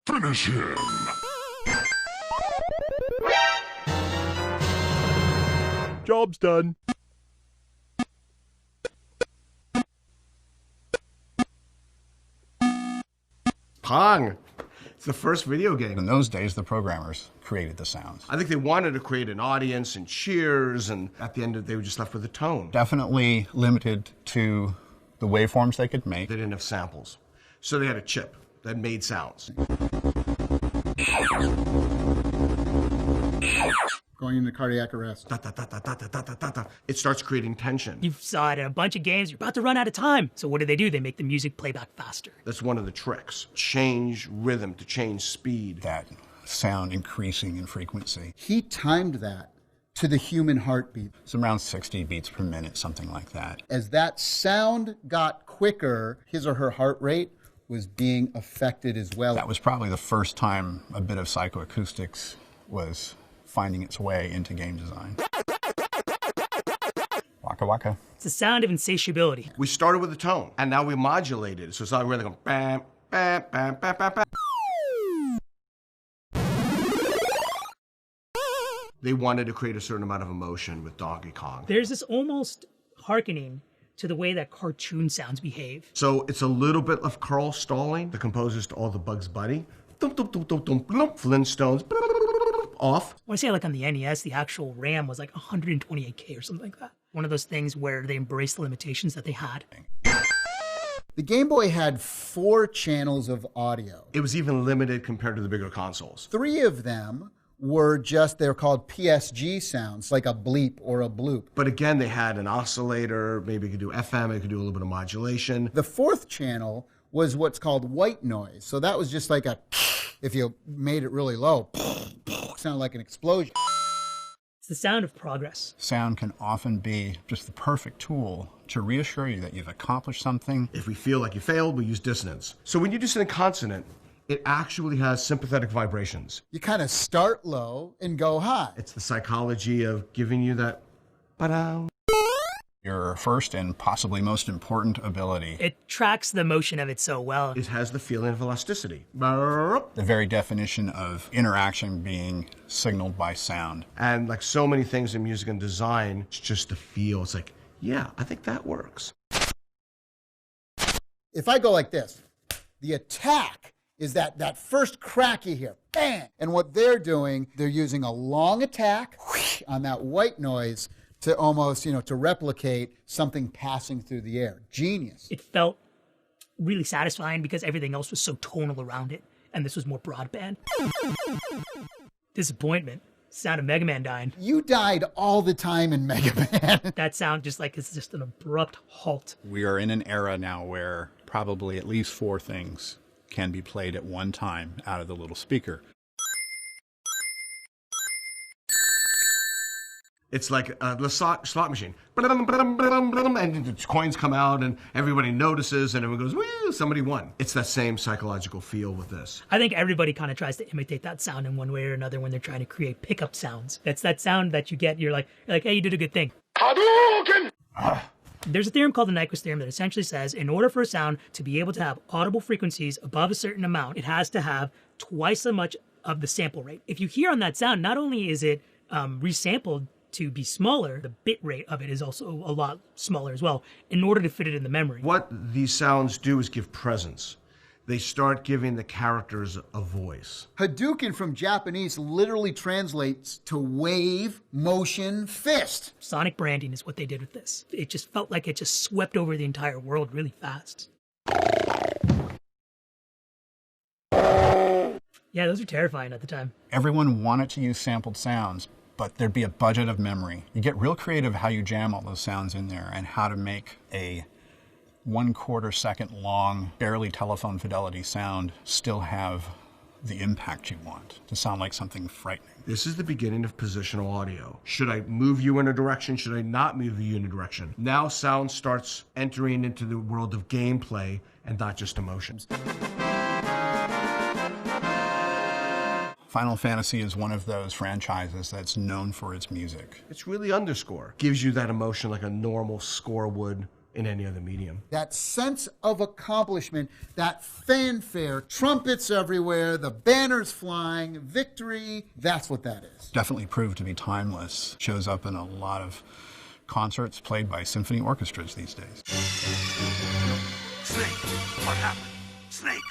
Finish him! Job's done. Pong. It's the first video game. In those days, the programmers created the sounds. I think they wanted to create an audience and cheers, and at the end they were just left with a tone. Definitely limited to the waveforms they could make. They didn't have samples. So they had a chip that made sounds. Going into cardiac arrest. Da, da, da, da, da, da, da, da, da. It starts creating tension. You saw it in a bunch of games. You're about to run out of time. So what do? They make the music play back faster. That's one of the tricks. Change rhythm to change speed. That sound increasing in frequency. He timed that to the human heartbeat. It's around 60 beats per minute, something like that. As that sound got quicker, his or her heart rate was being affected as well. That was probably the first time a bit of psychoacoustics was finding its way into game design. Waka waka. It's the sound of insatiability. We started with a tone, and now we modulated it. So it's not really going bam, bam, bam, bam, bam, bam. They wanted to create a certain amount of emotion with Donkey Kong. There's this almost hearkening to the way that cartoon sounds behave. So it's a little bit of Carl Stalling, the composers to all the Bugs Bunny. Dum, dum, dum, dum, dum, dum, Flintstones. Off. I want to say like on the NES, the actual RAM was like 128K or something like that. One of those things where they embraced the limitations that they had. The Game Boy had 4 channels of audio. It was even limited compared to the bigger consoles. 3 of them were they're called PSG sounds, like a bleep or a bloop. But again, they had an oscillator, maybe you could do FM, it could do a little bit of modulation. The 4th channel was what's called white noise. So that was just like if you made it really low, sounded like an explosion. It's the sound of progress. Sound can often be just the perfect tool to reassure you that you've accomplished something. If we feel like you failed, we use dissonance. So when you do something consonant, it actually has sympathetic vibrations. You kind of start low and go high. It's the psychology of giving you that ba-dow. Your first and possibly most important ability. It tracks the motion of it so well. It has the feeling of elasticity. The very definition of interaction being signaled by sound. And like so many things in music and design, it's just the feel. It's like, yeah, I think that works. If I go like this, the attack is that first crack you hear, bang! And what they're doing, they're using a long attack on that white noise to almost, to replicate something passing through the air. Genius. It felt really satisfying because everything else was so tonal around it, and this was more broadband. Disappointment. Sound of Mega Man dying. You died all the time in Mega Man. That sound it's just an abrupt halt. We are in an era now where probably at least 4 things can be played at one time out of the little speaker. It's like the slot machine. And coins come out and everybody notices and everyone goes, woo, somebody won. It's that same psychological feel with this. I think everybody kind of tries to imitate that sound in one way or another when they're trying to create pickup sounds. That's that sound that you get, you're like, hey, you did a good thing. Hadouken! There's a theorem called the Nyquist theorem that essentially says in order for a sound to be able to have audible frequencies above a certain amount, it has to have twice as much of the sample rate. If you hear on that sound, not only is it resampled to be smaller, the bit rate of it is also a lot smaller as well in order to fit it in the memory. What these sounds do is give presence. They start giving the characters a voice. Hadouken from Japanese literally translates to wave, motion, fist. Sonic branding is what they did with this. It just felt like it just swept over the entire world really fast. Yeah, those are terrifying at the time. Everyone wanted to use sampled sounds, but there'd be a budget of memory. You get real creative how you jam all those sounds in there and how to make a 1/4 second long, barely telephone fidelity sound still have the impact you want, to sound like something frightening. This is the beginning of positional audio. Should I move you in a direction? Should I not move you in a direction? Now sound starts entering into the world of gameplay and not just emotions. Final Fantasy is one of those franchises that's known for its music. It's really underscore. Gives you that emotion like a normal score would in any other medium. That sense of accomplishment, that fanfare, trumpets everywhere, the banners flying, victory, that's what that is. Definitely proved to be timeless. Shows up in a lot of concerts played by symphony orchestras these days. Snake, what happened? Snake!